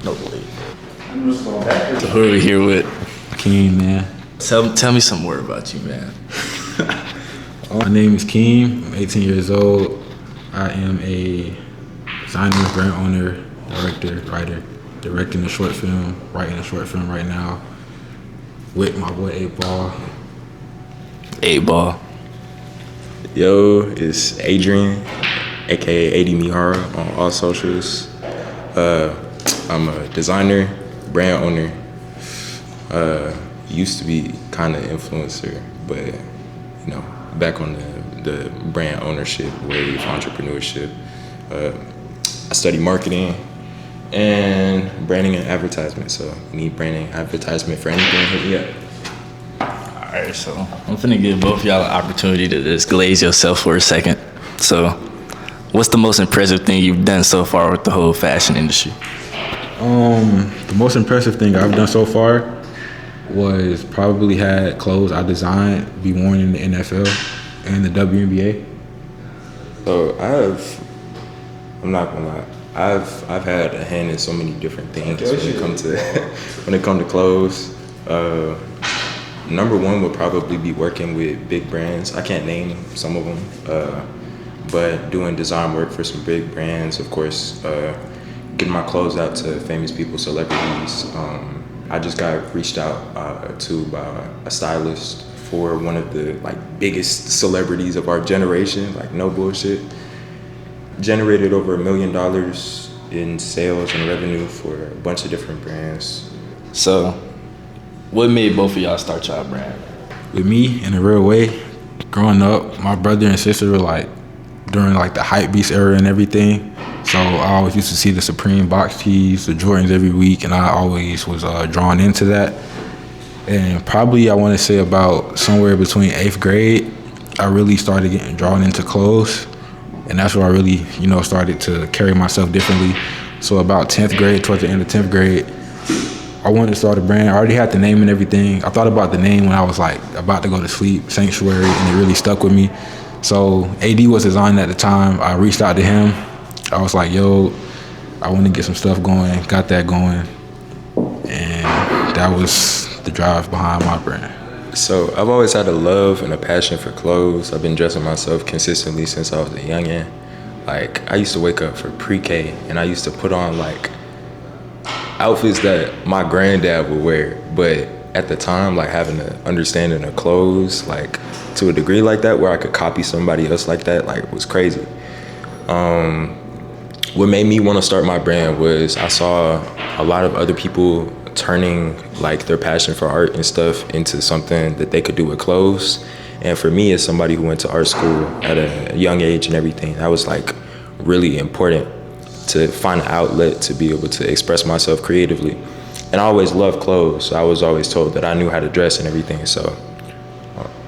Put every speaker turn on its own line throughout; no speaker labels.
No way. So who are we here with?
Keem, man.
Tell me some more about you, man.
My name is Keem. I'm 18 years old. I am a designer, brand owner, director, writer, directing a short film, writing a short film right now with my boy 8Ball.
8Ball.
Yo, it's Adrian, aka AD Mihara on all socials. I'm a designer, brand owner. Used to be kind of influencer, but back on the brand ownership wave, entrepreneurship. I study marketing and branding and advertisement. So if you need branding, advertisement for anything, hit me up.
Alright, so I'm finna give both of y'all an opportunity to just glaze yourself for a second. So, what's the most impressive thing you've done so far with the whole fashion industry?
The most impressive thing I've done so far was probably had clothes I designed be worn in the NFL and the WNBA.
So I'm not gonna lie, I've had a hand in so many different things when it comes to clothes. Number one would probably be working with big brands. I can't name some of them, but doing design work for some big brands, of course, getting my clothes out to famous people, celebrities. I just got reached out to by a stylist for one of the biggest celebrities of our generation, no bullshit. Generated over $1 million in sales and revenue for a bunch of different brands.
So, what made both of y'all start y'all brand?
With me, in a real way, growing up, my brother and sister were during the Hypebeast era and everything. So I always used to see the Supreme box tees, the Jordans every week, and I always was drawn into that. And probably I want to say about somewhere between 8th grade, I really started getting drawn into clothes. And that's where I really, started to carry myself differently. So about 10th grade, towards the end of 10th grade, I wanted to start a brand. I already had the name and everything. I thought about the name when I was about to go to sleep, Sanctuary, and it really stuck with me. So AD was designing at the time. I reached out to him. I was like, yo, I want to get some stuff going, got that going. And that was the drive behind my brand.
So I've always had a love and a passion for clothes. I've been dressing myself consistently since I was a youngin'. I used to wake up for pre-K and I used to put on outfits that my granddad would wear. But at the time, having an understanding of clothes, to a degree like that, where I could copy somebody else like that, was crazy. What made me want to start my brand was I saw a lot of other people turning their passion for art and stuff into something that they could do with clothes. And for me, as somebody who went to art school at a young age and everything, that was really important to find an outlet to be able to express myself creatively. And I always loved clothes. I was always told that I knew how to dress and everything. So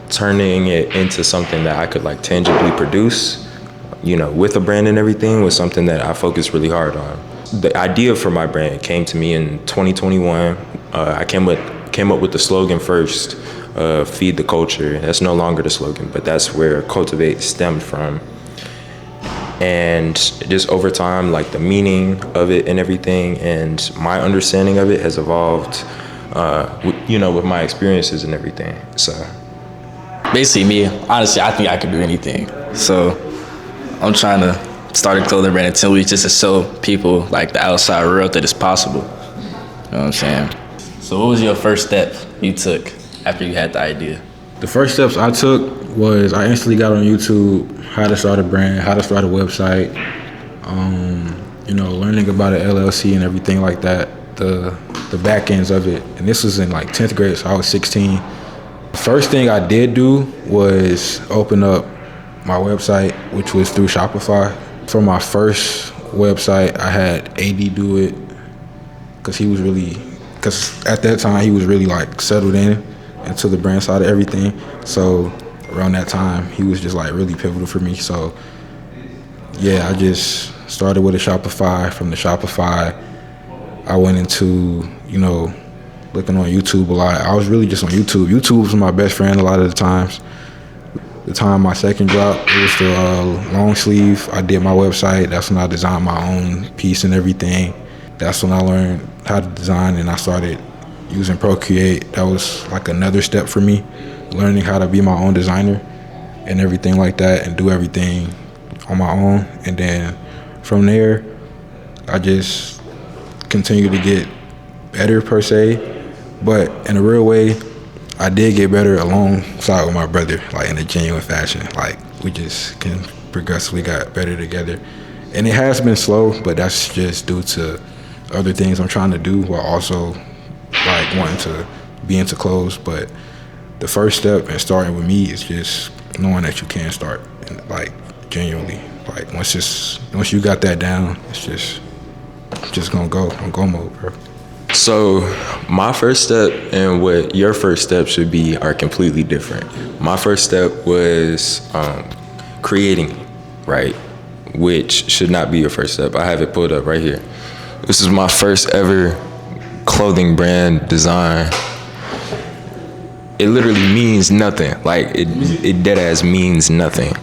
turning it into something that I could tangibly produce, with a brand and everything, was something that I focused really hard on. The idea for my brand came to me in 2021. I came up with the slogan first, feed the culture. That's no longer the slogan, but that's where Cultivate stemmed from. And just over time, the meaning of it and everything, and my understanding of it has evolved, with my experiences and everything. So,
basically, me, honestly, I think I could do anything. So, I'm trying to start a clothing brand in 10 weeks just to show people, the outside world, that it's possible. You know what I'm saying? So, what was your first step you took after you had the idea?
The first steps I took was I instantly got on YouTube how to start a brand, how to start a website, learning about an LLC and everything like that, the back ends of it. And this was in 10th grade, so I was 16. The first thing I did do was open up my website, which was through Shopify. For my first website, I had AD do it because at that time he was really settled into the brand side of everything. So around that time, he was just really pivotal for me. So yeah, I just started with a Shopify. From the Shopify, I went into, looking on YouTube a lot. I was really just on YouTube. YouTube was my best friend a lot of the times. The time my second drop, it was the long sleeve. I did my website. That's when I designed my own piece and everything. that's when I learned how to design, and I started using Procreate. That was like another step for me, learning how to be my own designer and everything like that, and do everything on my own. And then from there, I just continued to get better per se. But in a real way, I did get better alongside with my brother, like in a genuine fashion. Like we just can progressively got better together. And it has been slow, but that's just due to other things I'm trying to do while also like wanting to be into clothes. But the first step in starting with me is just knowing that you can start, like genuinely. Like once you got that down, it's just gonna go on go mode, bro.
So my first step and what your first step should be are completely different. My first step was creating, right? Which should not be your first step. I have it pulled up right here. This is my first ever clothing brand design. It literally means nothing. Like it dead ass means nothing.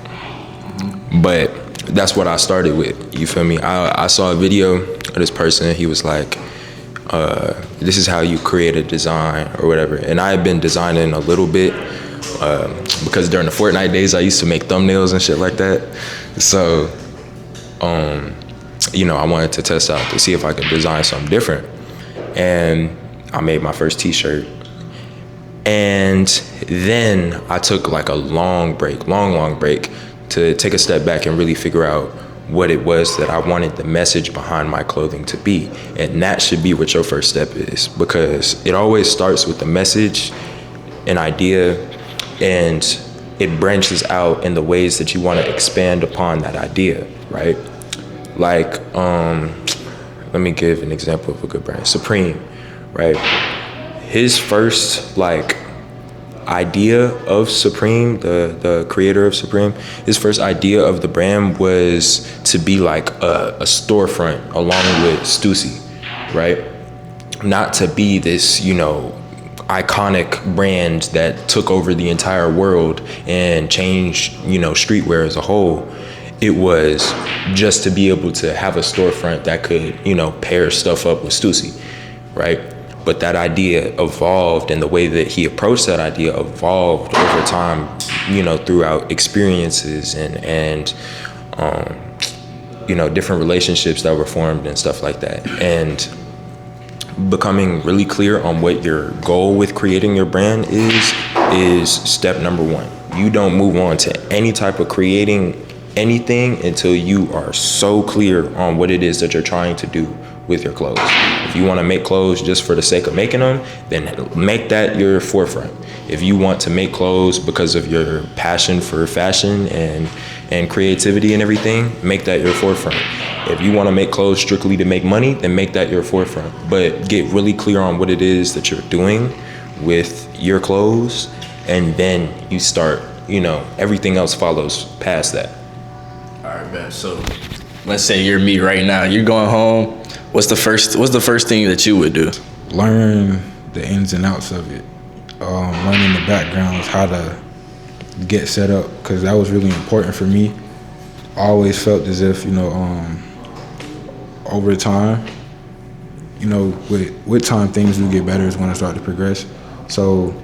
But that's what I started with. You feel me? I saw a video of this person. He was like, this is how you create a design or whatever. And I had been designing a little bit because during the Fortnite days, I used to make thumbnails and shit like that. So, I wanted to test out to see if I could design something different. And I made my first t-shirt. And then I took like a long break to take a step back and really figure out what it was that I wanted the message behind my clothing to be. And that should be what your first step is, because it always starts with the message, an idea, and it branches out in the ways that you want to expand upon that idea, right? Like, let me give an example of a good brand, Supreme, right? His first idea of Supreme, the creator of Supreme, his first idea of the brand was to be like a storefront along with Stussy, right? Not to be this, iconic brand that took over the entire world and changed, streetwear as a whole. It was just to be able to have a storefront that could, pair stuff up with Stussy, right? But that idea evolved, and the way that he approached that idea evolved over time, throughout experiences and different relationships that were formed and stuff like that. And becoming really clear on what your goal with creating your brand is step number one. You don't move on to any type of creating anything until you are so clear on what it is that you're trying to do with your clothes. If you want to make clothes just for the sake of making them, then make that your forefront. If you want to make clothes because of your passion for fashion and creativity and everything, make that your forefront. If you want to make clothes strictly to make money, then make that your forefront. But get really clear on what it is that you're doing with your clothes, and then you start, everything else follows past that.
All right, man. So let's say you're me right now. You're going home. What's the first thing that you would do?
Learn the ins and outs of it. Learning the backgrounds, how to get set up, because that was really important for me. I always felt as if, over time, with time, things do get better is when I start to progress. So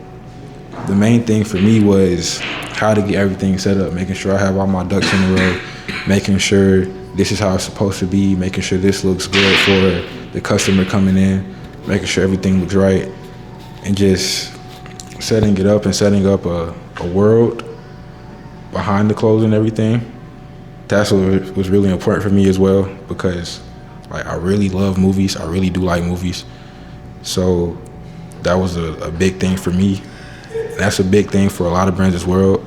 the main thing for me was how to get everything set up, making sure I have all my ducks in a row, making sure this is how it's supposed to be, making sure this looks good for the customer coming in, making sure everything looks right, and just setting it up and setting up a world behind the clothes and everything. That's what was really important for me as well, because I really love movies. I really do like movies. So that was a big thing for me. That's a big thing for a lot of brands as well.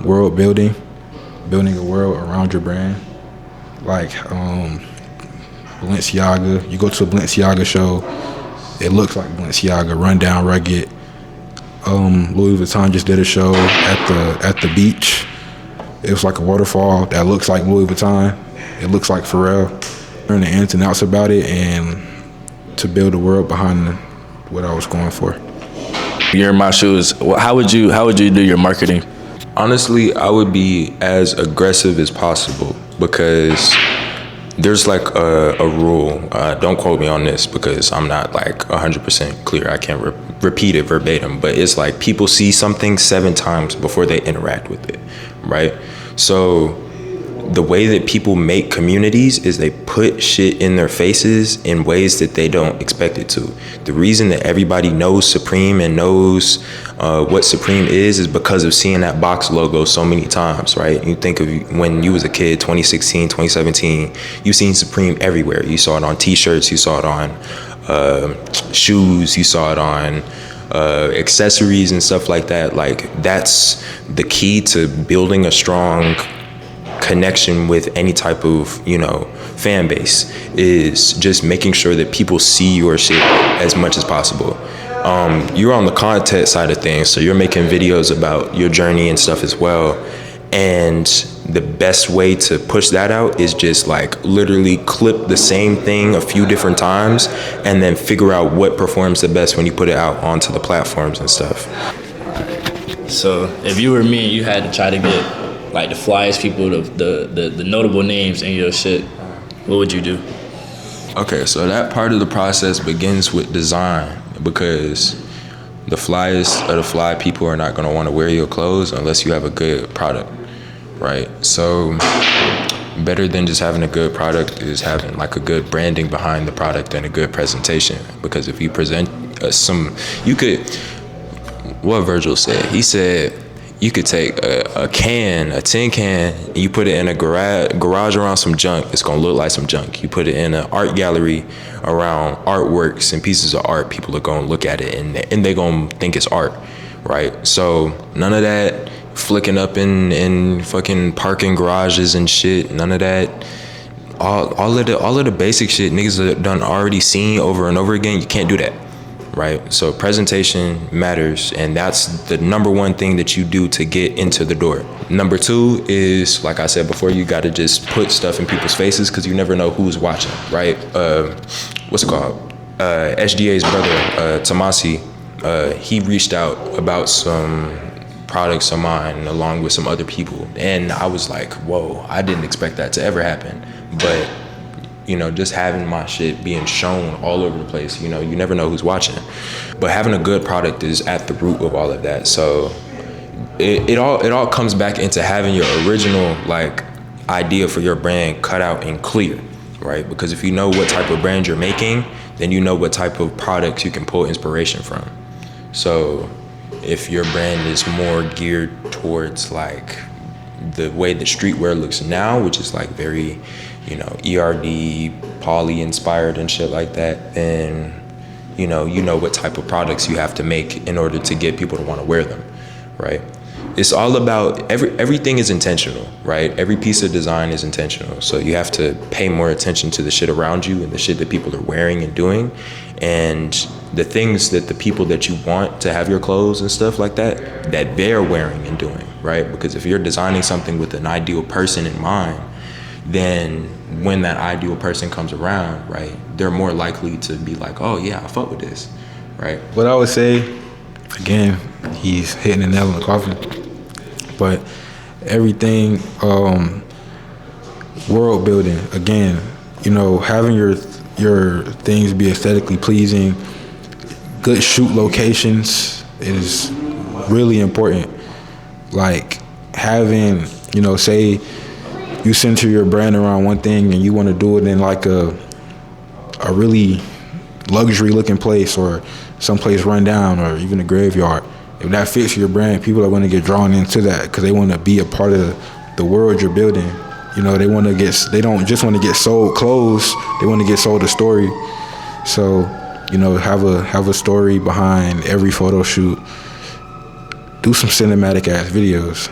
World building a world around your brand. Like Balenciaga, you go to a Balenciaga show, it looks like Balenciaga, rundown, rugged. Louis Vuitton just did a show at the beach. It was like a waterfall that looks like Louis Vuitton. It looks like Pharrell. Learn the ins and outs about it, and to build a world behind what I was going for.
You're in my shoes. How would you do your marketing?
Honestly, I would be as aggressive as possible, because there's like a rule. Don't quote me on this because I'm not like 100% clear. I can't repeat it verbatim, but it's like people see something 7 times before they interact with it, right? So the way that people make communities is they put shit in their faces in ways that they don't expect it to. The reason that everybody knows Supreme and knows what Supreme is because of seeing that box logo so many times, right? You think of when you was a kid, 2016, 2017, you seen Supreme everywhere. You saw it on t-shirts, you saw it on shoes, you saw it on accessories and stuff like that. Like, that's the key to building a strong connection with any type of, you know, fan base, is just making sure that people see your shit as much as possible. You're on the content side of things, so you're making videos about your journey and stuff as well. And the best way to push that out is just like literally clip the same thing a few different times and then figure out what performs the best when you put it out onto the platforms and stuff.
So if you were me and you had to try to get like the flyest people, the notable names in your shit, what would you do?
Okay, so that part of the process begins with design, because the flyest of the fly people are not gonna wanna wear your clothes unless you have a good product, right? So better than just having a good product is having like a good branding behind the product and a good presentation. Because if you present what Virgil said, he said, you could take a tin can, and you put it in a garage around some junk, it's gonna look like some junk. You put it in an art gallery around artworks and pieces of art, people are gonna look at it and they gonna think it's art, right? So none of that flicking up in fucking parking garages and shit, none of that. All of the basic shit niggas have done already seen over and over again, you can't do that. Right, so presentation matters, and that's the number one thing that you do to get into the door. Number 2 is, like I said before, you got to just put stuff in people's faces, because you never know who's watching, right? What's it called? SGA's brother, Tomasi, he reached out about some products of mine along with some other people, and I was like, whoa, I didn't expect that to ever happen. But you know, just having my shit being shown all over the place, you know, you never know who's watching. But having a good product is at the root of all of that. So it all comes back into having your original like idea for your brand cut out and clear, right? Because if you know what type of brand you're making, then you know what type of products you can pull inspiration from. So if your brand is more geared towards like the way the streetwear looks now, which is like very, you know, ERD, poly inspired and shit like that, then you know what type of products you have to make in order to get people to want to wear them, right? It's all about everything is intentional, right? Every piece of design is intentional. So you have to pay more attention to the shit around you and the shit that people are wearing and doing, and the things that the people that you want to have your clothes and stuff like that they're wearing and doing, right? Because if you're designing something with an ideal person in mind, then when that ideal person comes around, right, they're more likely to be like, oh yeah, I fuck with this, right?
What I would say, again, he's hitting the nail on the coffin, but everything, world building, again, you know, having your things be aesthetically pleasing, good shoot locations is really important. Like having, you know, say you center your brand around one thing and you want to do it in like a really luxury looking place or someplace run down or even a graveyard. If that fits your brand, people are going to get drawn into that because they want to be a part of the world you're building. You know, they don't just want to get sold clothes, they want to get sold a story. So, you know, have a story behind every photo shoot. Do some cinematic ass videos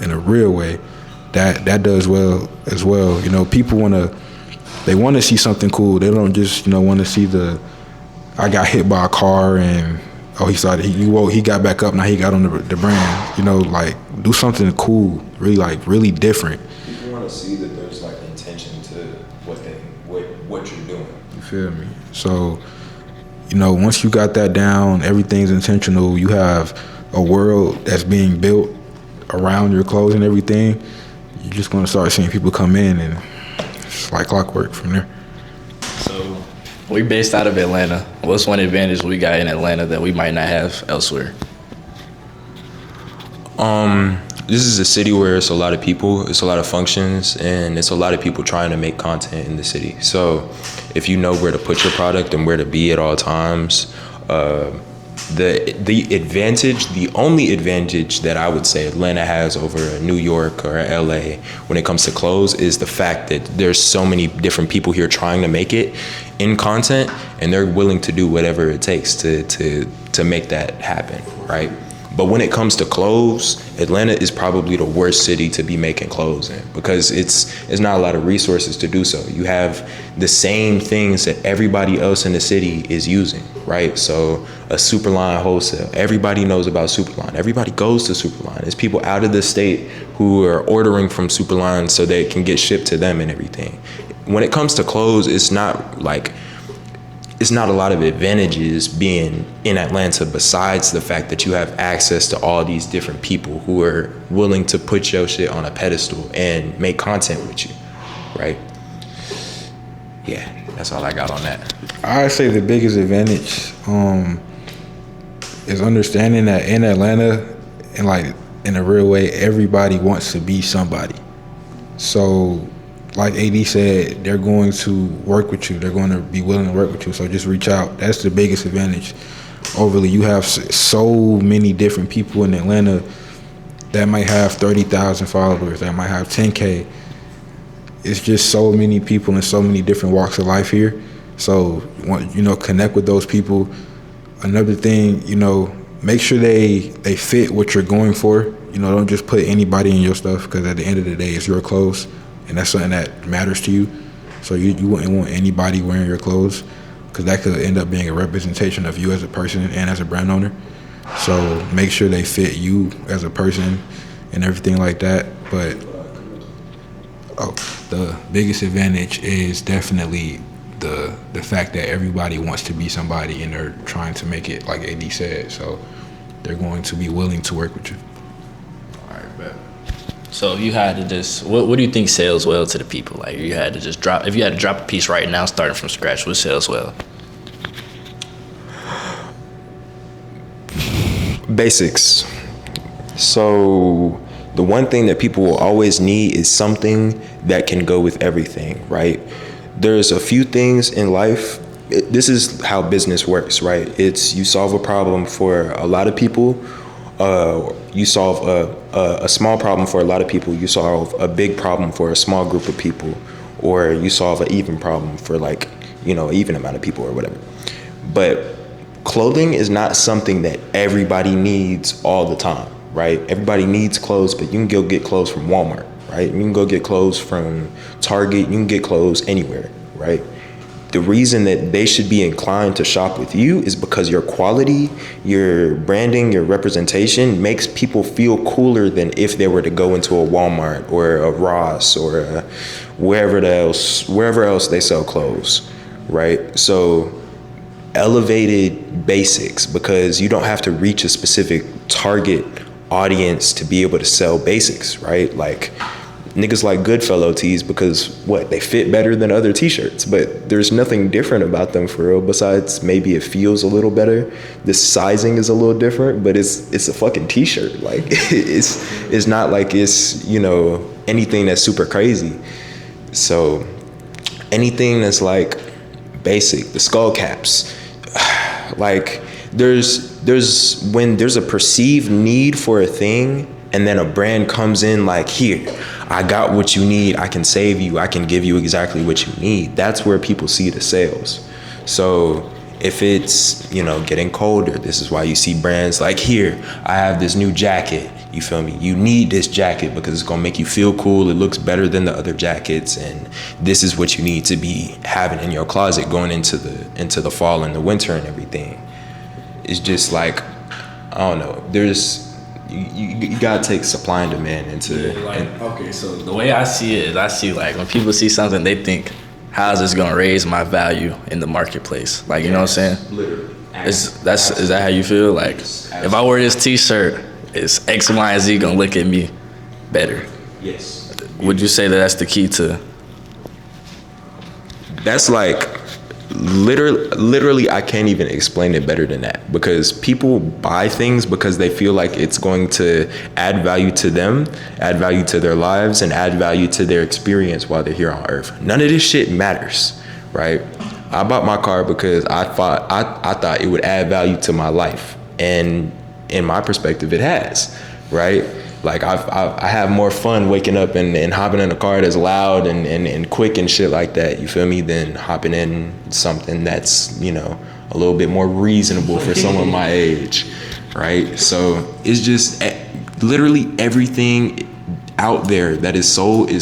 in a real way. That does well as well. You know, people want to see something cool. They don't just, you know, want to see I got hit by a car and he got back up, now he got on the brand. You know, like do something cool, really different.
People want to see that there's like intention to what you're doing.
You feel me? So, you know, once you got that down, everything's intentional. You have a world that's being built around your clothes and everything. You're just going to start seeing people come in and it's like clockwork from there.
So we based out of Atlanta. What's one advantage we got in Atlanta that we might not have elsewhere?
This is a city where it's a lot of people, it's a lot of functions, and it's a lot of people trying to make content in the city. So if you know where to put your product and where to be at all times, the advantage, the only advantage that I would say Atlanta has over New York or LA when it comes to clothes is the fact that there's so many different people here trying to make it in content, and they're willing to do whatever it takes to make that happen, right? But when it comes to clothes, Atlanta is probably the worst city to be making clothes in because it's not a lot of resources to do so. You have the same things that everybody else in the city is using, right? So a Superline wholesale, everybody knows about Superline. Everybody goes to Superline. There's people out of the state who are ordering from Superline so they can get shipped to them and everything. When it comes to clothes, it's not a lot of advantages being in Atlanta besides the fact that you have access to all these different people who are willing to put your shit on a pedestal and make content with you, right? Yeah, that's all I got on that.
I'd say the biggest advantage is understanding that in Atlanta, and like in a real way, everybody wants to be somebody. So like AD said, they're going to work with you. They're going to be willing to work with you. So just reach out. That's the biggest advantage. Overly, you have so many different people in Atlanta that might have 30,000 followers, that might have 10K. It's just so many people in so many different walks of life here. So, connect with those people. Another thing, make sure they fit what you're going for. Don't just put anybody in your stuff because at the end of the day, it's your clothes. And that's something that matters to you. So you wouldn't want anybody wearing your clothes because that could end up being a representation of you as a person and as a brand owner. So make sure they fit you as a person and everything like that. But the biggest advantage is definitely the fact that everybody wants to be somebody and they're trying to make it like AD said. So they're going to be willing to work with you.
So if you had to just, what do you think sells well to the people? Like if you had to drop a piece right now, starting from scratch, what sells well?
Basics. So the one thing that people will always need is something that can go with everything, right? There's a few things in life. This is how business works, right? It's you solve a problem for a lot of people. You solve a small problem for a lot of people. You solve a big problem for a small group of people, or you solve an even problem for an even amount of people or whatever. But clothing is not something that everybody needs all the time, right? Everybody needs clothes, but you can go get clothes from Walmart, right? You can go get clothes from Target. You can get clothes anywhere, right? The reason that they should be inclined to shop with you is because your quality, your branding, your representation makes people feel cooler than if they were to go into a Walmart or a Ross or wherever else they sell clothes, right? So elevated basics, because you don't have to reach a specific target audience to be able to sell basics, right? Like niggas like Goodfellow tees because they fit better than other t-shirts, but there's nothing different about them for real besides maybe it feels a little better. The sizing is a little different, but it's a fucking t-shirt. Like it's not like it's, anything that's super crazy. So anything that's like basic, the skull caps, like there's when there's a perceived need for a thing and then a brand comes in like, here, I got what you need. I can save you. I can give you exactly what you need. That's where people see the sales. So if it's, getting colder, this is why you see brands like, here, I have this new jacket. You feel me? You need this jacket because it's going to make you feel cool. It looks better than the other jackets. And this is what you need to be having in your closet going into the fall and the winter and everything. It's just like, I don't know. You gotta take supply and demand into
okay, so the way I see it is when people see something, they think, how is this gonna raise my value in the marketplace? Like, you know what I'm saying?
Literally.
Is that how you feel? Like, if I wear this t-shirt, is X, Y, and Z gonna look at me better?
Yes.
Would you say that that's the key to
That's like literally I can't even explain it better than that, because people buy things because they feel like it's going to add value to them, add value to their lives, and add value to their experience while they're here on earth. None of this shit matters, right? I bought my car because I thought it would add value to my life, and in my perspective it has, right? Like I have more fun waking up and hopping in a car that's loud and quick and shit like that, you feel me, than hopping in something that's, you know, a little bit more reasonable for someone my age, right? So it's just literally everything out there that is sold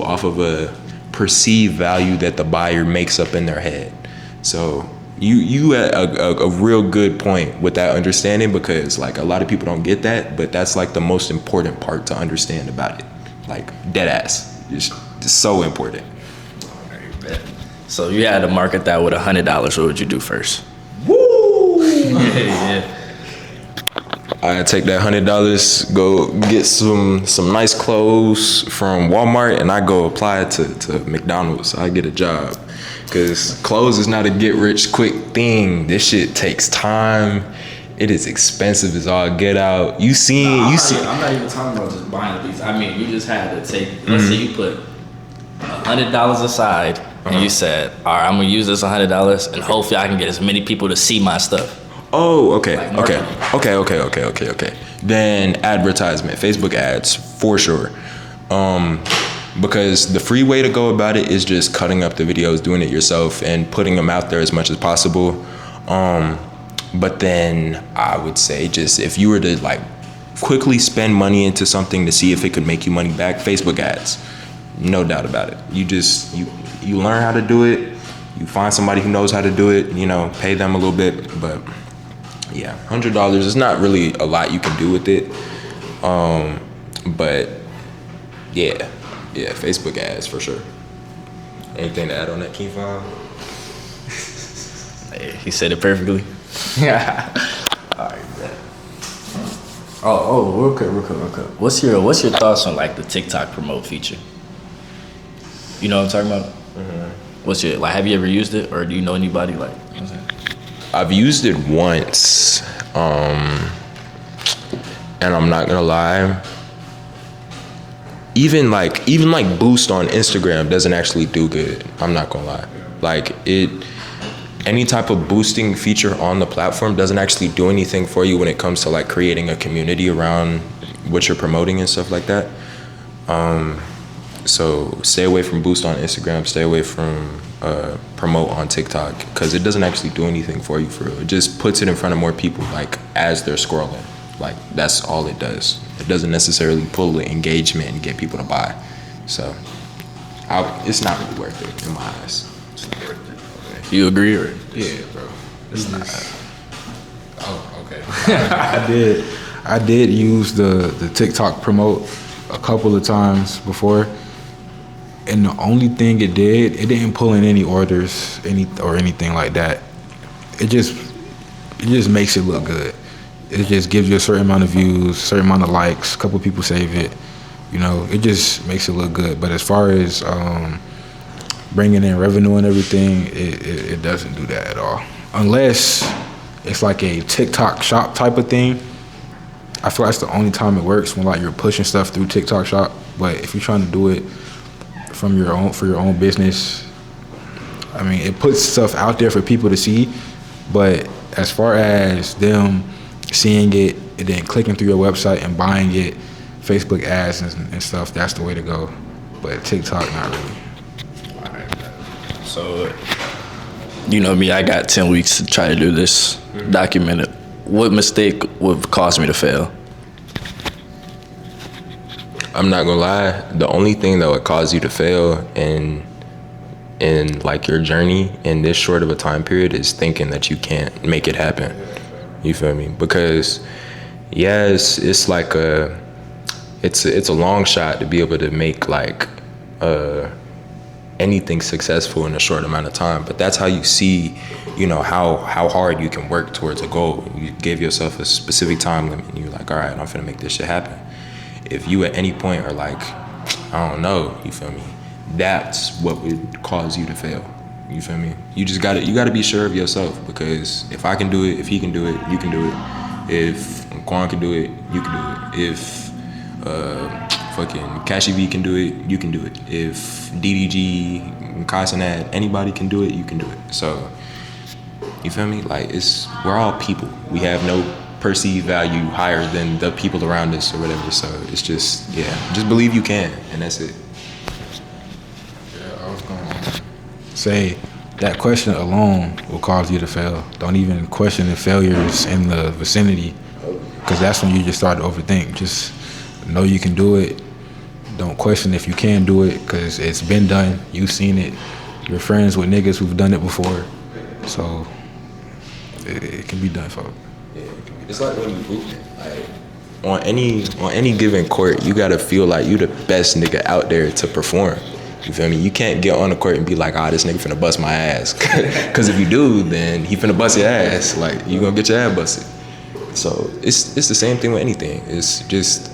off of a perceived value that the buyer makes up in their head. So you had a real good point with that understanding, because like a lot of people don't get that, but that's like the most important part to understand about it. Like dead ass, it's so important.
So you had to market that with $100. What would you do first?
Woo!
Yeah.
I take that $100, go get some nice clothes from Walmart, and I go apply it to McDonald's. I get a job. Because clothes is not a get-rich-quick thing. This shit takes time. It is expensive as all get out. I'm
not even talking about just buying these. I mean, you just had to take, let's say you put $100 aside, and you said, all right, I'm going to use this $100, and hopefully I can get as many people to see my stuff.
Oh, okay. Then advertisement, Facebook ads, for sure. Because the free way to go about it is just cutting up the videos, doing it yourself, and putting them out there as much as possible. But then I would say, just if you were to like quickly spend money into something to see if it could make you money back, Facebook ads, no doubt about it. You learn how to do it. You find somebody who knows how to do it. You know, pay them a little bit. But yeah, $100 is not really a lot you can do with it. But yeah, Facebook ads for sure. Anything to add on that, Keefon?
Hey, he said it perfectly. Yeah. All right, bet. Real quick. What's your thoughts on like the TikTok promote feature? You know what I'm talking about? Mm-hmm. What's your, like, have you ever used it, or do you know anybody like? You know what I'm saying?
I've used it once, and I'm not gonna lie. Even like boost on Instagram doesn't actually do good. I'm not gonna lie. Like any type of boosting feature on the platform doesn't actually do anything for you when it comes to like creating a community around what you're promoting and stuff like that. So stay away from boost on Instagram. Stay away from promote on TikTok, because it doesn't actually do anything for you for real. It just puts it in front of more people like as they're scrolling. Like that's all it does. It doesn't necessarily pull the engagement and get people to buy. So it's not really worth it in my eyes. It's not worth it.
You agree, or?
Yeah, bro.
It's not.
Oh, okay. I did use the TikTok promote a couple of times before, and the only thing it didn't pull in any orders, anything like that. It just makes it look good. It just gives you a certain amount of views, a certain amount of likes, a couple people save it. You know, it just makes it look good. But as far as bringing in revenue and everything, it doesn't do that at all. Unless it's like a TikTok shop type of thing. I feel like that's the only time it works, when like you're pushing stuff through TikTok shop. But if you're trying to do it for your own business, I mean, it puts stuff out there for people to see. But as far as them seeing it and then clicking through your website and buying it, Facebook ads and stuff, that's the way to go. But TikTok, not really.
All right. So, you know me, I got 10 weeks to try to do this, document it. What mistake would cause me to fail?
I'm not gonna lie, the only thing that would cause you to fail in like your journey in this short of a time period is thinking that you can't make it happen. You feel me? Because yes, it's like it's a long shot to be able to make like anything successful in a short amount of time. But that's how you see, you know, how hard you can work towards a goal. You give yourself a specific time limit and you're like, all right, I'm finna make this shit happen. If you at any point are like, I don't know, you feel me? That's what would cause you to fail. You feel me? You gotta be sure of yourself, because if I can do it, if he can do it, you can do it. If Quan can do it, you can do it. If fucking Cashy V can do it, you can do it. If DDG, Kasanat, anybody can do it, you can do it. So, you feel me? Like, we're all people. We have no perceived value higher than the people around us or whatever. So it's just believe you can, and that's it.
Yeah, I was gonna say that question alone will cause you to fail. Don't even question the failures in the vicinity, because that's when you just start to overthink. Just know you can do it. Don't question if you can do it, because it's been done. You've seen it. You're friends with niggas who've done it before, so it can be done, folks.
It's like when you hooping. Like on any given court, you gotta feel like you the best nigga out there to perform. You feel me? You can't get on the court and be like, this nigga finna bust my ass. Cause if you do, then he finna bust your ass. Like, you gonna get your ass busted. So it's the same thing with anything. It's just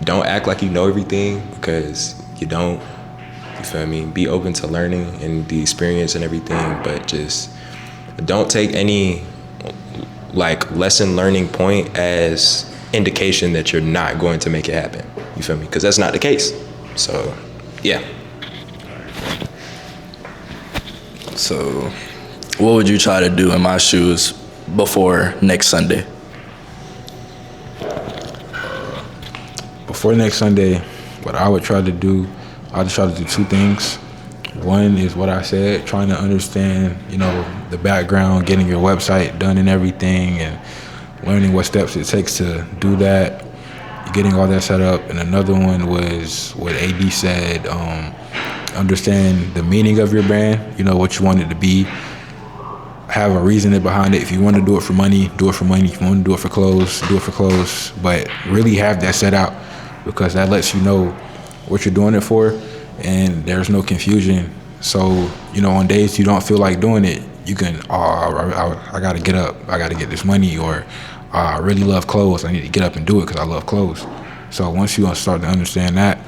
don't act like you know everything, because you don't. You feel me? Be open to learning and the experience and everything, but just don't take any like lesson learning point as indication that you're not going to make it happen. You feel me? Because that's not the case. So, yeah.
So, what would you try to do in my shoes before next Sunday?
Before next Sunday, what I would try to do, I would try to do two things. One is what I said, trying to understand, the background, getting your website done and everything, and learning what steps it takes to do that, getting all that set up. And another one was what AD said, understand the meaning of your brand, what you want it to be, have a reasoning behind it. If you want to do it for money, do it for money. If you want to do it for clothes, do it for clothes. But really have that set out, because that lets you know what you're doing it for, and there's no confusion. So, on days you don't feel like doing it, you can, I got to get up. I got to get this money, or I really love clothes. I need to get up and do it because I love clothes. So once you start to understand that,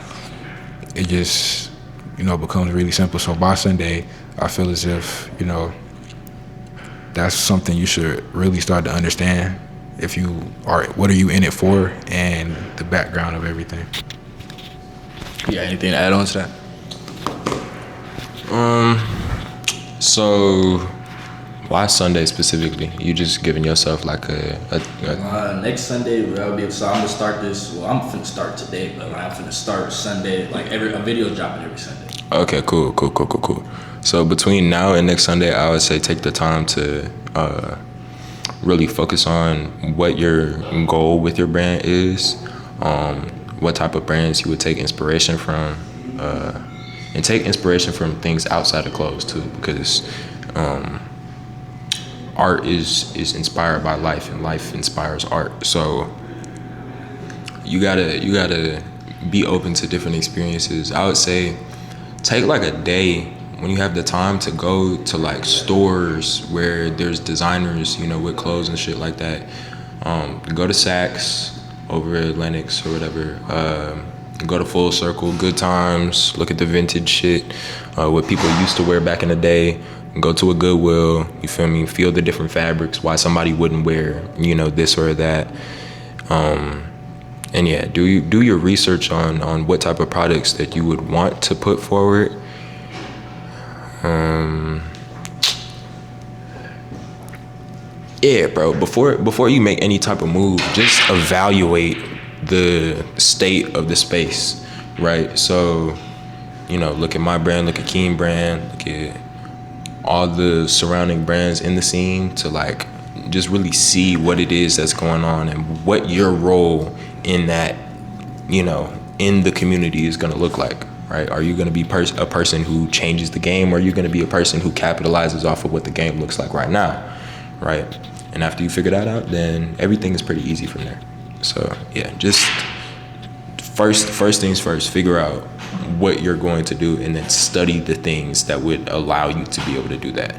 it just, becomes really simple. So by Sunday, I feel as if, that's something you should really start to understand. If you are, what are you in it for, and the background of everything.
You got anything to add on to that?
So why Sunday specifically? You just giving yourself like
next Sunday, I'll be. So I'm gonna start this. Well, I'm finna start today, but I'm finna start Sunday. Like a video dropping every Sunday.
Okay, cool. So between now and next Sunday, I would say take the time to really focus on what your goal with your brand is, what type of brands you would take inspiration from, and take inspiration from things outside of clothes too, because art is inspired by life, and life inspires art. So you gotta be open to different experiences. I would say take like a day when you have the time to go to like stores where there's designers, with clothes and shit like that. Go to Saks over at Lenox or whatever. Go to Full Circle, Good Times, look at the vintage shit, what people used to wear back in the day. Go to a Goodwill, you feel me? Feel the different fabrics, why somebody wouldn't wear, this or that. And yeah, do your research on what type of products that you would want to put forward. Yeah, bro, before you make any type of move, just evaluate the state of the space, right? So, look at my brand, look at Keen brand, look at all the surrounding brands in the scene, to like just really see what it is that's going on and what your role in that, in the community is gonna look like, right? Are you gonna be a person who changes the game, or are you gonna be a person who capitalizes off of what the game looks like right now, right? And after you figure that out, then everything is pretty easy from there. So yeah, just first things first, figure out what you're going to do, and then study the things that would allow you to be able to do that.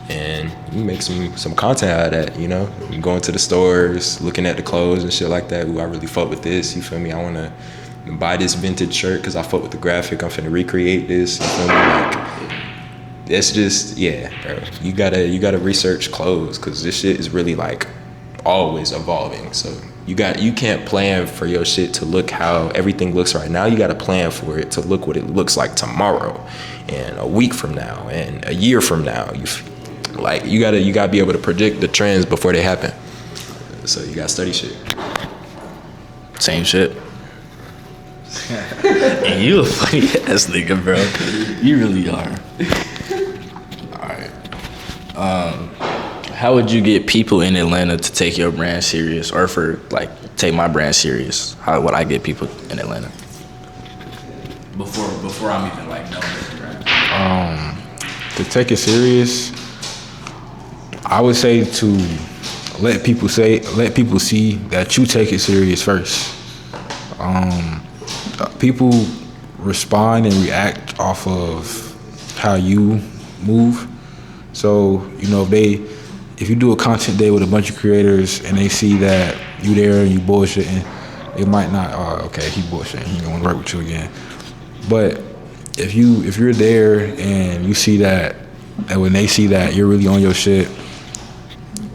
And you make some content out of that, going to the stores, looking at the clothes and shit like that. Ooh, I really fuck with this, you feel me? I wanna buy this vintage shirt because I fuck with the graphic. I'm finna recreate this, you feel me? Like, it's just, yeah, bro. You gotta research clothes, because this shit is really like always evolving. So you can't plan for your shit to look how everything looks right now. You gotta plan for it to look what it looks like tomorrow, and a week from now, and a year from now. You gotta be able to predict the trends before they happen. So you gotta study shit.
Same shit. And you a funny ass nigga, bro. You really are. Alright. How would you get people in Atlanta to take your brand serious, or for like take my brand serious? How would I get people in Atlanta? Before I'm even like known as a brand.
To take it serious, I would say to let people see that you take it serious first. People respond and react off of how you move. So, if you do a content day with a bunch of creators and they see that you there and you bullshitting, it might not, okay, he bullshitting, he gonna work with you again. But if you're there and you see that when they see that you're really on your shit,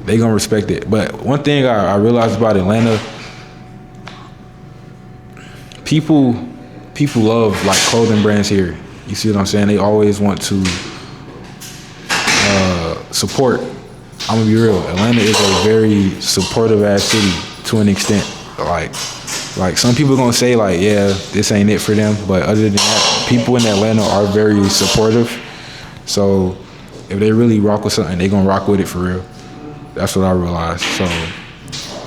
they gonna respect it. But one thing I realized about Atlanta, people love like clothing brands here. You see what I'm saying? They always want to support. I'm gonna be real. Atlanta is a very supportive ass city to an extent. Like some people gonna say like, yeah, this ain't it for them. But other than that, people in Atlanta are very supportive. So if they really rock with something, they gonna rock with it for real. That's what I realized. So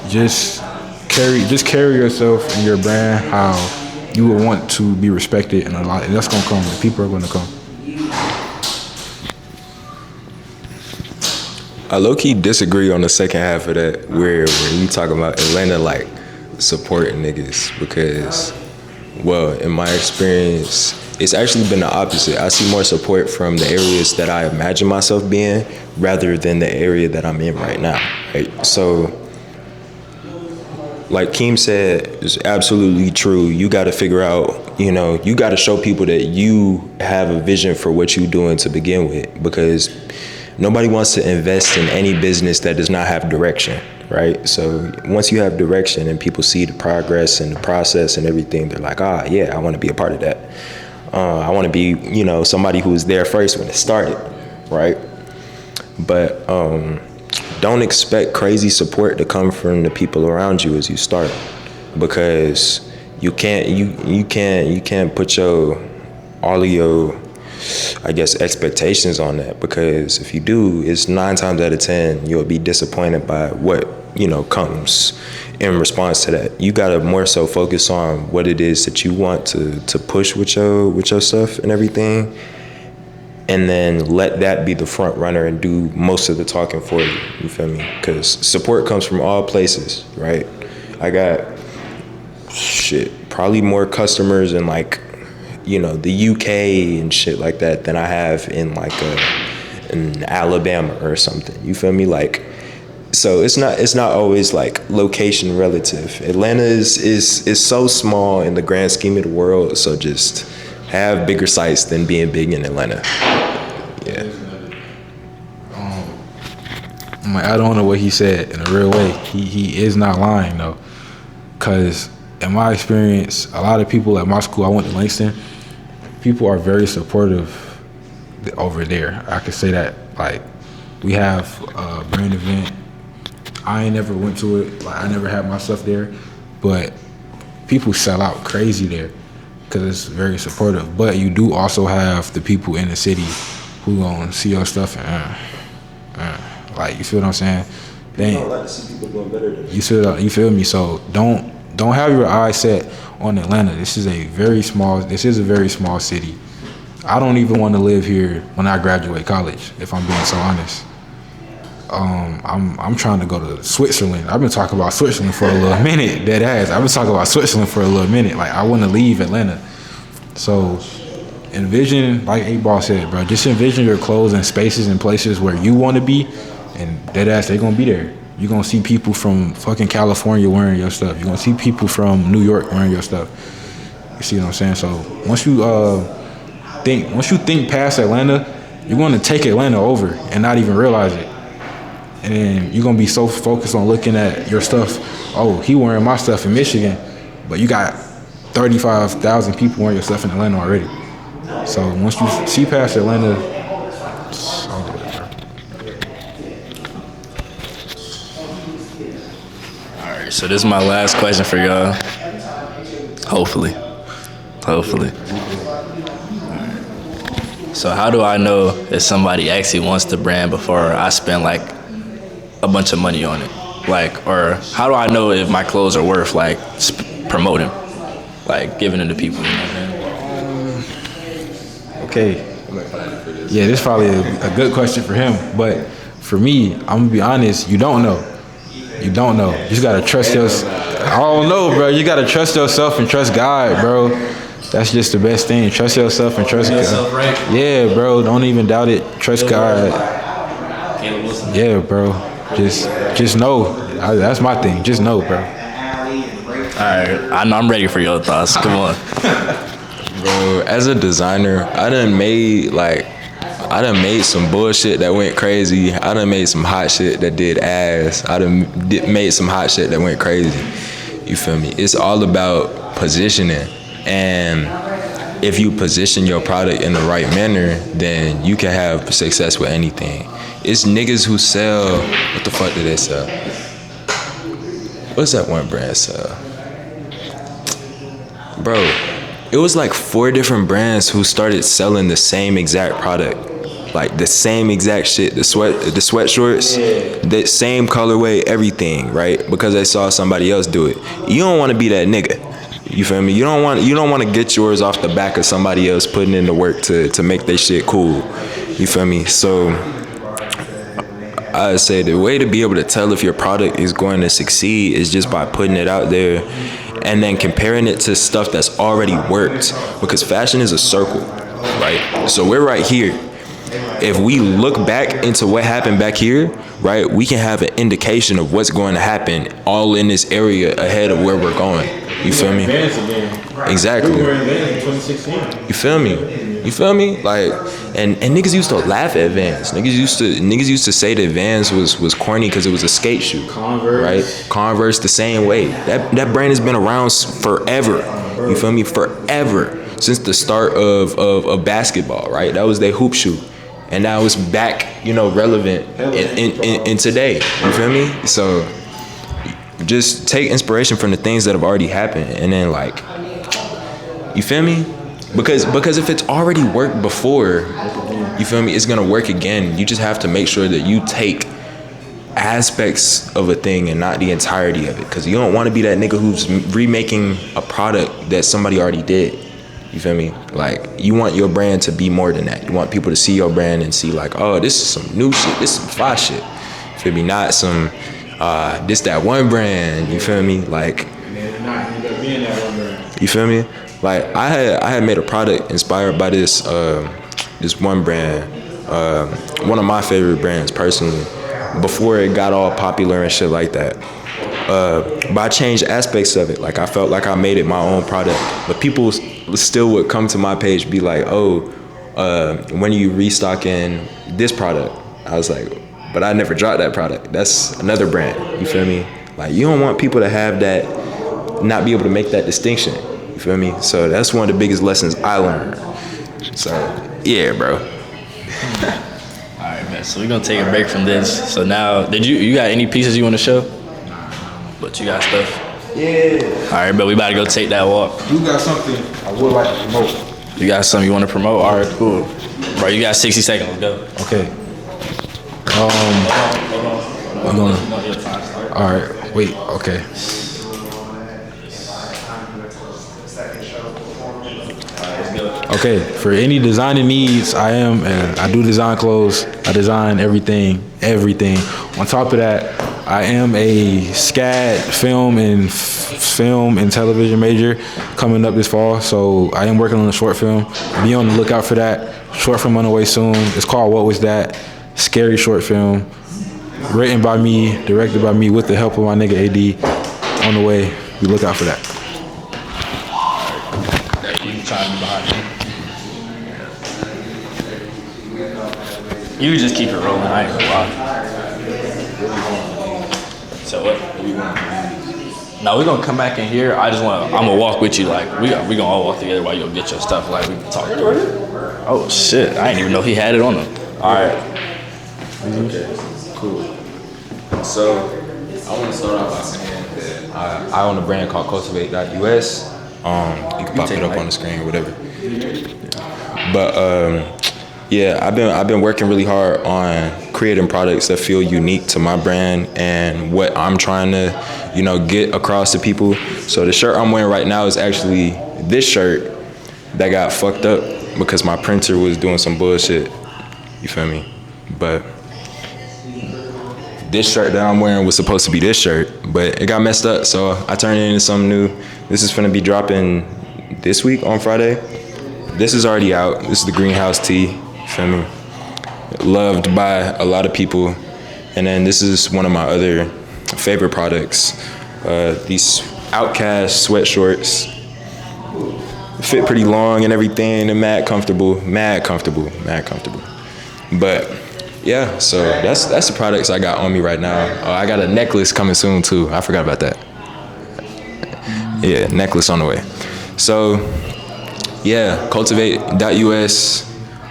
just carry yourself and your brand how you would want to be respected, and that's gonna come. The people are gonna come.
I low-key disagree on the second half of that, where you talk about Atlanta like supporting niggas, because, well, in my experience, it's actually been the opposite. I see more support from the areas that I imagine myself being rather than the area that I'm in right now. Right? So, like Keem said, is absolutely true. You got to figure out, you got to show people that you have a vision for what you're doing to begin with, because nobody wants to invest in any business that does not have direction, right? So once you have direction and people see the progress and the process and everything, they're like, yeah, I want to be a part of that. I want to be, somebody who was there first when it started, right? But don't expect crazy support to come from the people around you as you start, because you can't put all of your, I guess, expectations on that, because if you do, it's 9 times out of 10 you'll be disappointed by what comes in response to that. You gotta more so focus on what it is that you want to push with your stuff and everything, and then let that be the front runner and do most of the talking for you. You feel me? Because support comes from all places, right? I got probably more customers in like the UK and shit like that than I have in like in Alabama or something. You feel me? Like, so it's not always like location relative. Atlanta is so small in the grand scheme of the world. So just have bigger sites than being big in Atlanta. Yeah.
I'm gonna add on to what he said in a real way. He is not lying though, cause in my experience, a lot of people at my school, I went to Langston, people are very supportive over there. I could say that. Like, we have a brand event. I ain't never went to it. Like, I never had my stuff there, but people sell out crazy there because it's very supportive. But you do also have the people in the city who gonna see your stuff and like, you feel what I'm saying? They ain't like to see people doing better than you feel me? So don't have your eyes set on Atlanta. This is a very small city. I don't even want to live here when I graduate college, if I'm being so honest. I'm trying to go to Switzerland. I've been talking about Switzerland for a little minute, dead ass. I've been talking about Switzerland for a little minute. Like, I want to leave Atlanta. So envision, like 8Ball said, bro, just envision your clothes in spaces and places where you want to be, and dead ass, they gonna be there. You're gonna see people from fucking California wearing your stuff. You're gonna see people from New York wearing your stuff. You see what I'm saying? So once you think past Atlanta, you're going to take Atlanta over and not even realize it. And then you're going to be so focused on looking at your stuff. Oh, he wearing my stuff in Michigan, but you got 35,000 people wearing your stuff in Atlanta already. So once you see past Atlanta, it's all good, bro.
All right, so this is my last question for y'all. Hopefully. So how do I know if somebody actually wants the brand before I spend like a bunch of money on it? Like, or how do I know if my clothes are worth like promoting, like giving it to people? You know what I'm saying?
Okay. Yeah, this is probably a good question for him. But for me, I'm gonna be honest, you don't know. You don't know. You just gotta trust yourself. I don't know, bro. You gotta trust yourself and trust God, bro. That's just the best thing. Trust yourself and trust God. Right? Yeah, bro. Don't even doubt it. Trust God. Yeah, bro. Just know. That's my thing. Just know, bro.
All right, I'm ready for your thoughts. Come on.
Bro, as a designer, I done made some bullshit that went crazy. I done made some hot shit that did ass. I done made some hot shit that went crazy. You feel me? It's all about positioning. And if you position your product in the right manner, then you can have success with anything. It's niggas who sell, what the fuck do they sell? What's that one brand sell? Bro, it was like 4 different brands who started selling the same exact product. Like the same exact shit, the sweatshorts, the same colorway, everything, right? Because they saw somebody else do it. You don't want to be that nigga. You feel me? You don't want to get yours off the back of somebody else putting in the work to make their shit cool. You feel me? So I say the way to be able to tell if your product is going to succeed is just by putting it out there and then comparing it to stuff that's already worked, because fashion is a circle, right? So we're right here. If we look back into what happened back here, right, we can have an indication of what's going to happen all in this area ahead of where we're going. You feel me? Exactly. You feel me? You feel me? Like, and niggas used to laugh at Vans. Niggas used to say that Vans was corny because it was a skate shoe. Converse. Right? Converse the same way. That brand has been around forever. You feel me? Forever. Since the start of basketball, right? That was their hoop shoe. And now it's back, relevant in today. You feel me? So just take inspiration from the things that have already happened, and then like, you feel me? Because if it's already worked before, you feel me, it's gonna work again. You just have to make sure that you take aspects of a thing and not the entirety of it, because you don't want to be that nigga who's remaking a product that somebody already did. You feel me? Like, you want your brand to be more than that. You want people to see your brand and see like, oh, this is some new shit. This is some fly shit. You feel me? Not some, this that one brand. You feel me? Like, you feel me? Like, I had made a product inspired by this one brand, one of my favorite brands personally, before it got all popular and shit like that. But I changed aspects of it. Like, I felt like I made it my own product. But people still would come to my page, be like, oh, when are you restocking this product? I was like, but I never dropped that product. That's another brand. You feel me? Like, you don't want people to have that, not be able to make that distinction. You feel me? So that's one of the biggest lessons I learned. So, yeah, bro.
All right, man. So we're gonna take a break from this. So now, you got any pieces you want to show? But you got stuff?
Yeah.
All right, but we about to go take that walk.
You got something I would like to promote.
You got something you want to promote? All right, cool. Bro, you got 60 seconds. Let's go.
Okay. I'm gonna. All right. Wait. Okay. Okay, for any designing needs, I do design clothes. I design everything. On top of that, I am a SCAD film and television major coming up this fall. So I am working on a short film. Be on the lookout for that. Short film on the way soon. It's called What Was That? Scary short film. Written by me, directed by me with the help of my nigga AD. On the way. Be look out for that.
You just keep it rolling. I ain't gonna lie. So what? No, we're gonna come back in here. I'm gonna walk with you. Like we gonna all walk together while you go get your stuff. Like we can talk through it. Oh shit! I didn't even know he had it on him. All right.
Okay, cool. So I want to start off by saying that I own a brand called Cultivate.us. You can pop it up on the screen or whatever. But yeah, I've been working really hard on creating products that feel unique to my brand and what I'm trying to, get across to people. So the shirt I'm wearing right now is actually this shirt that got fucked up because my printer was doing some bullshit. You feel me? But this shirt that I'm wearing was supposed to be this shirt, but it got messed up, so I turned it into something new. This is gonna be dropping this week on Friday. This is already out. This is the Greenhouse tee. Feel me? Loved by a lot of people. And then this is one of my other favorite products. These Outkast sweat shorts. Fit pretty long and everything. They're mad comfortable. But yeah, so that's the products I got on me right now. I got a necklace coming soon too. I forgot about that. Yeah, necklace on the way. So yeah, Cultivate.us.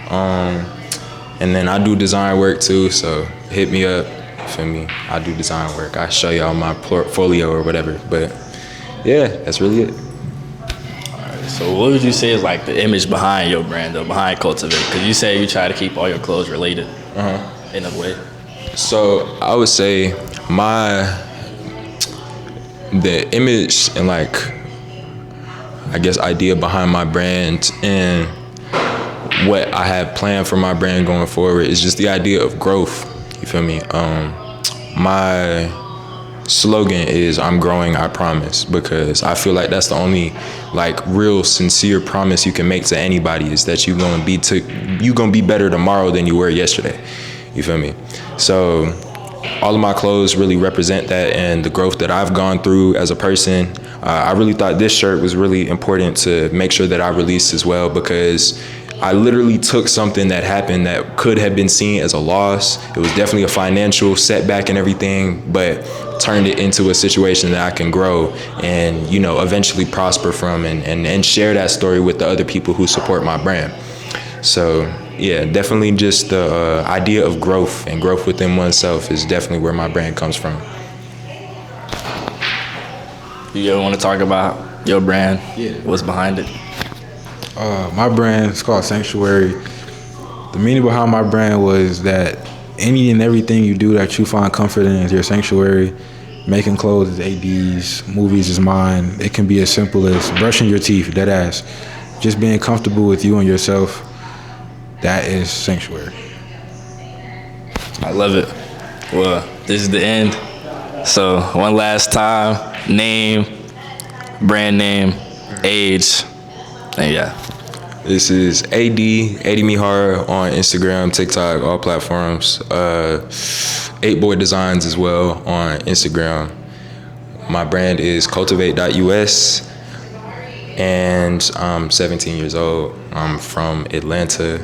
And then I do design work too, so hit me up. Feel me? I do design work. I show y'all my portfolio or whatever. But yeah, that's really it.
So what would you say is like the image behind your brand, though, behind Cultivate? Because you say you try to keep all your clothes related in a way.
So I would say the image and like, I guess, idea behind my brand and what I have planned for my brand going forward is just the idea of growth. You feel me? My slogan is "I'm growing, I promise," because I feel like that's the only like real sincere promise you can make to anybody is that you're gonna be better tomorrow than you were yesterday. You feel me? So all of my clothes really represent that and the growth that I've gone through as a person. I really thought this shirt was really important to make sure that I released as well, because I literally took something that happened that could have been seen as a loss. It was definitely a financial setback and everything, but turned it into a situation that I can grow and, eventually prosper from and share that story with the other people who support my brand. So yeah, definitely just the idea of growth and growth within oneself is definitely where my brand comes from.
You ever want to talk about your brand?
Yeah.
What's behind it?
My brand is called Sanctuary. The meaning behind my brand was that any and everything you do that you find comfort in is your sanctuary. Making clothes is AD's, movies is mine. It can be as simple as brushing your teeth, dead ass. Just being comfortable with you and yourself, that is sanctuary.
I love it. Well, this is the end. So one last time, name, brand name, age, and yeah.
This is AD Me Hard on Instagram, TikTok, all platforms. 8boy Designs as well on Instagram. My brand is Cultivate.us, and I'm 17 years old. I'm from Atlanta,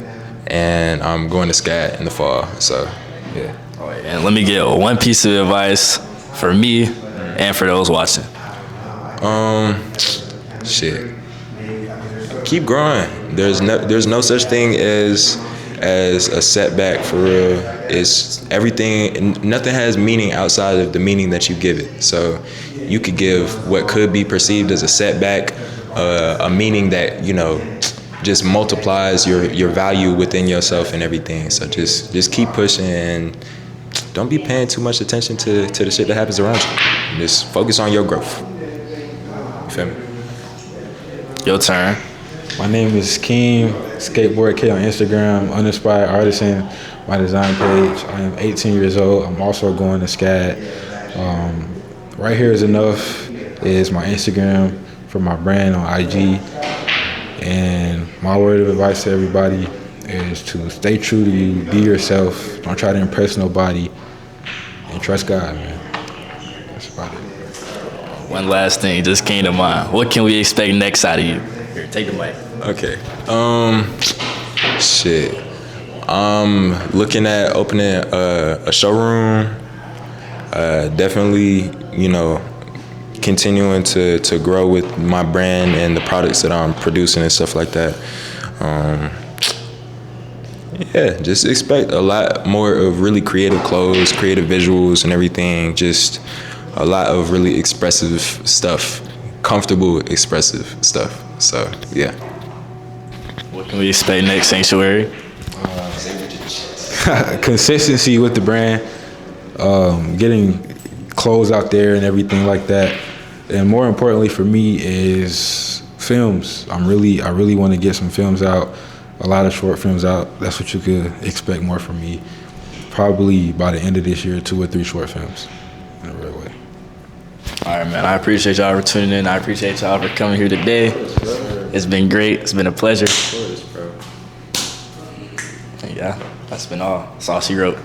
and I'm going to SCAD in the fall. So, yeah.
Oh, and let me get one piece of advice for me and for those watching.
Shit. Keep growing. There's no such thing as a setback for real. It's everything. Nothing has meaning outside of the meaning that you give it. So you could give what could be perceived as a setback a meaning that just multiplies your value within yourself and everything. So just keep pushing and don't be paying too much attention to the shit that happens around you. Just focus on your growth. You feel me?
Your turn.
My name is Keem, Skateboard K on Instagram, Uninspired Artisan, my design page. I am 18 years old. I'm also going to SCAD. Right Here Is Enough is my Instagram for my brand on IG. And my word of advice to everybody is to stay true to you, be yourself, don't try to impress nobody, and trust God, man. That's about it.
One last thing just came to mind. What can we expect next out of you? Here, take the mic.
Okay. Shit. Looking at opening a showroom. Definitely, continuing to grow with my brand and the products that I'm producing and stuff like that. Yeah, just expect a lot more of really creative clothes, creative visuals and everything. Just a lot of really expressive stuff, comfortable, expressive stuff. So, yeah.
What can we expect next, Sanctuary?
Consistency with the brand, getting clothes out there and everything like that. And more importantly for me is films. I really want to get some films out, a lot of short films out. That's what you could expect more from me. Probably by the end of this year, 2 or 3 short films in a real way.
All right, man. I appreciate y'all for tuning in. I appreciate y'all for coming here today. It's been great. It's been a pleasure. Yeah, that's been all. Saucy Rope.